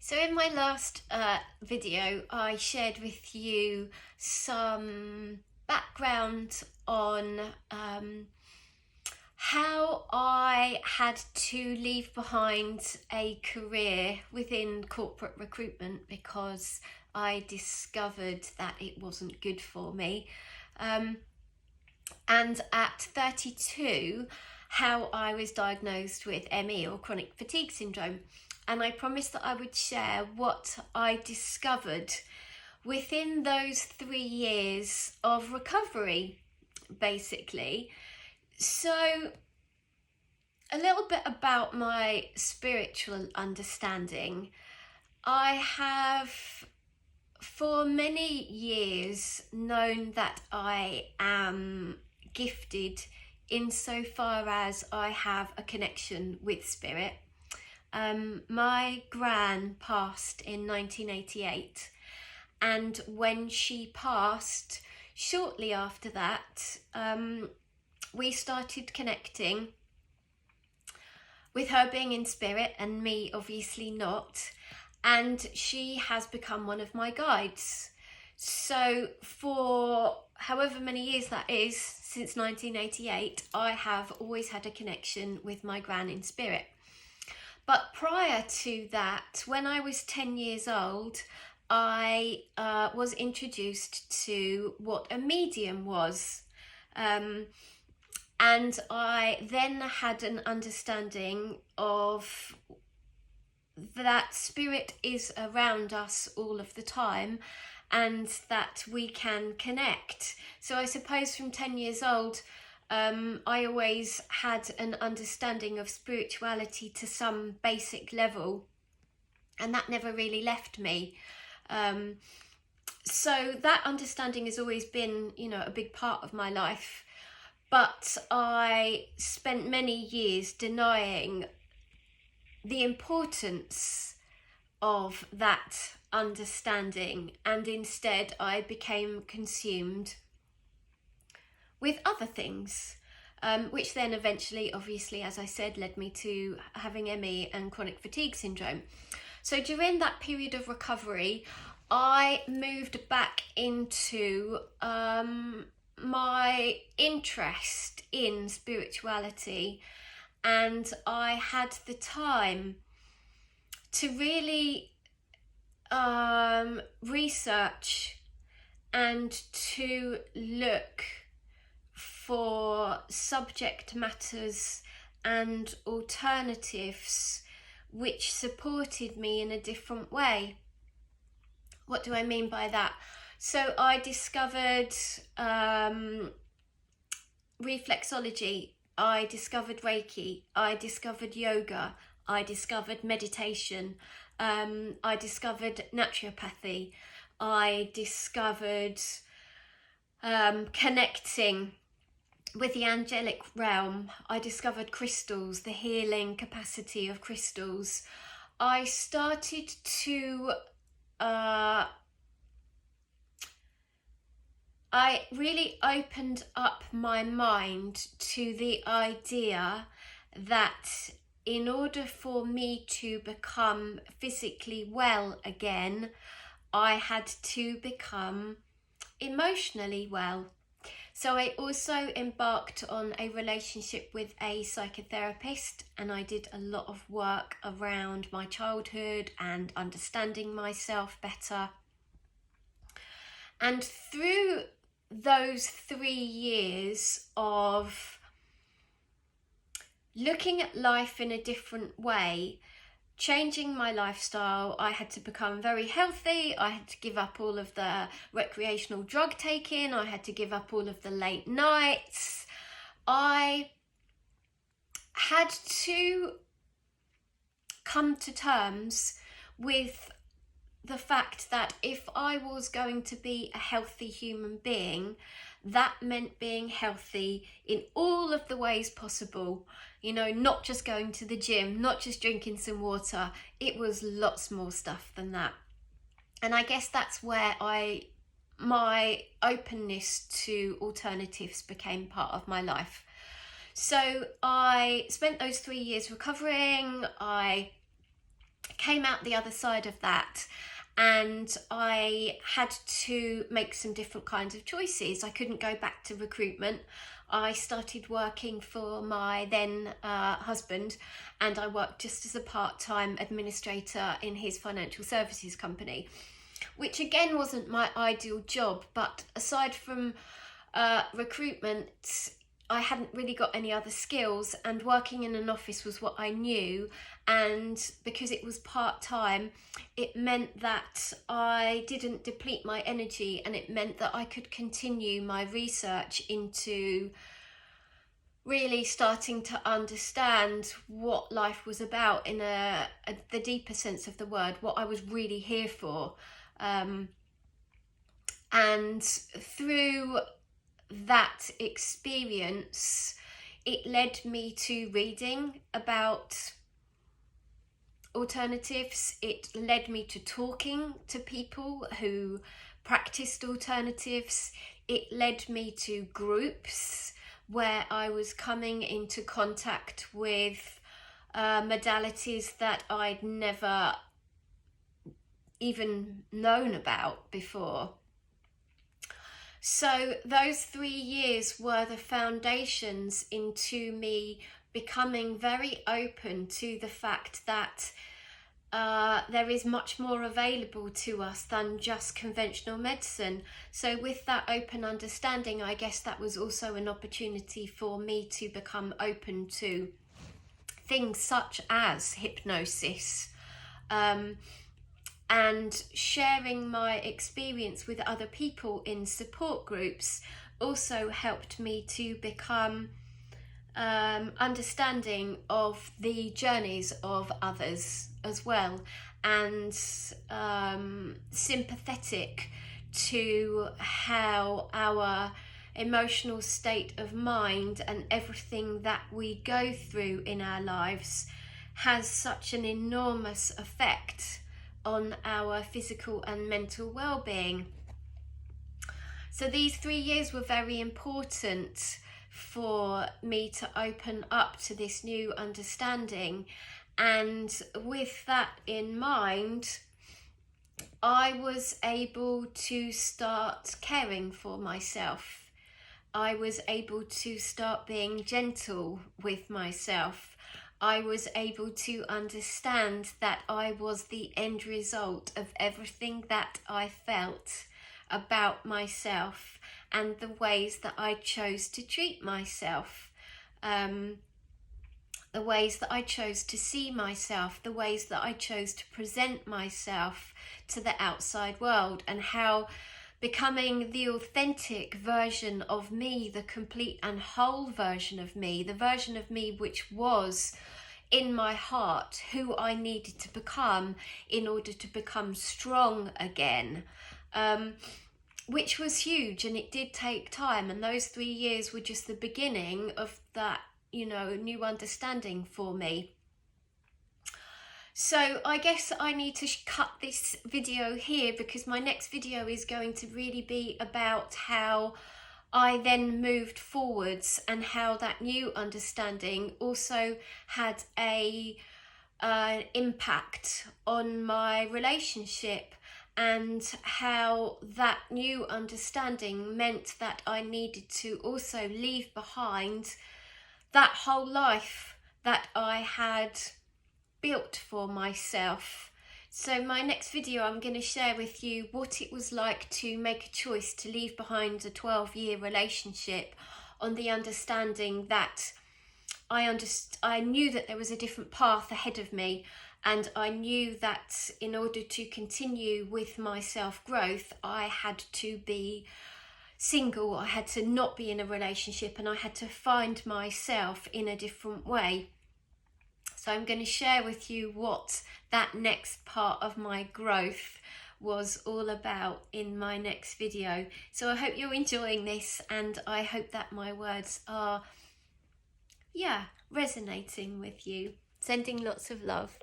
So in my last video, I shared with you some background on how I had to leave behind a career within corporate recruitment because I discovered that it wasn't good for me. And at 32, how I was diagnosed with ME, or chronic fatigue syndrome. And I promised that I would share what I discovered within those 3 years of recovery, basically. So, a little bit about my spiritual understanding. I have for many years known that I am gifted insofar as I have a connection with spirit. My gran passed in 1988, and when she passed, shortly after that, we started connecting with her being in spirit and me obviously not, and she has become one of my guides. So for however many years that is, since 1988, I have always had a connection with my gran in spirit. But prior to that, when I was 10 years old, I was introduced to what a medium was. And I then had an understanding of that spirit is around us all of the time and that we can connect. So I suppose from 10 years old, I always had an understanding of spirituality to some basic level, and that never really left me. So that understanding has always been, a big part of my life. But I spent many years denying the importance of that understanding, and instead I became consumed with other things, which then eventually, obviously, as I said, led me to having ME and chronic fatigue syndrome. So during that period of recovery, I moved back into my interest in spirituality, and I had the time to really research and to look for subject matters and alternatives which supported me in a different way. What do I mean by that? So I discovered reflexology, I discovered Reiki, I discovered yoga, I discovered meditation, I discovered naturopathy, I discovered connecting with the angelic realm, I discovered crystals, the healing capacity of crystals. I started to I really opened up my mind to the idea that in order for me to become physically well again, I had to become emotionally well. So I also embarked on a relationship with a psychotherapist, and I did a lot of work around my childhood and understanding myself better. And through those 3 years of looking at life in a different way, changing my lifestyle, I had to become very healthy. I had to give up all of the recreational drug taking. I had to give up all of the late nights. I had to come to terms with the fact that if I was going to be a healthy human being, that meant being healthy in all of the ways possible. Not just going to the gym, not just drinking some water. It was lots more stuff than that. And I guess that's where my openness to alternatives became part of my life. So I spent those 3 years recovering. I came out the other side of that, and I had to make some different kinds of choices. I couldn't go back to recruitment. I started working for my then husband, and I worked just as a part-time administrator in his financial services company, which again wasn't my ideal job. But aside from recruitment, I hadn't really got any other skills, and working in an office was what I knew. And because it was part-time, it meant that I didn't deplete my energy, and it meant that I could continue my research into really starting to understand what life was about in the deeper sense of the word, what I was really here for. And through that experience, it led me to reading about alternatives. It led me to talking to people who practiced alternatives. It led me to groups where I was coming into contact with modalities that I'd never even known about before. So those 3 years were the foundations into me becoming very open to the fact that there is much more available to us than just conventional medicine. So with that open understanding, I guess that was also an opportunity for me to become open to things such as hypnosis, and sharing my experience with other people in support groups also helped me to become understanding of the journeys of others as well, and sympathetic to how our emotional state of mind and everything that we go through in our lives has such an enormous effect on our physical and mental well-being. So these 3 years were very important for me to open up to this new understanding, and with that in mind, I was able to start caring for myself. I was able to start being gentle with myself. I was able to understand that I was the end result of everything that I felt about myself and the ways that I chose to treat myself, the ways that I chose to see myself, the ways that I chose to present myself to the outside world, and how becoming the authentic version of me, the complete and whole version of me, the version of me which was in my heart who I needed to become in order to become strong again, which was huge, and it did take time, and those 3 years were just the beginning of that, new understanding for me. So I guess I need to cut this video here, because my next video is going to really be about how I then moved forwards and how that new understanding also had an impact on my relationship, and how that new understanding meant that I needed to also leave behind that whole life that I had built for myself. So my next video, I'm going to share with you what it was like to make a choice to leave behind a 12-year relationship, on the understanding that I knew that there was a different path ahead of me, and I knew that in order to continue with my self-growth, I had to be single, I had to not be in a relationship, and I had to find myself in a different way. So I'm going to share with you what that next part of my growth was all about in my next video. So I hope you're enjoying this, and I hope that my words are, resonating with you. Sending lots of love.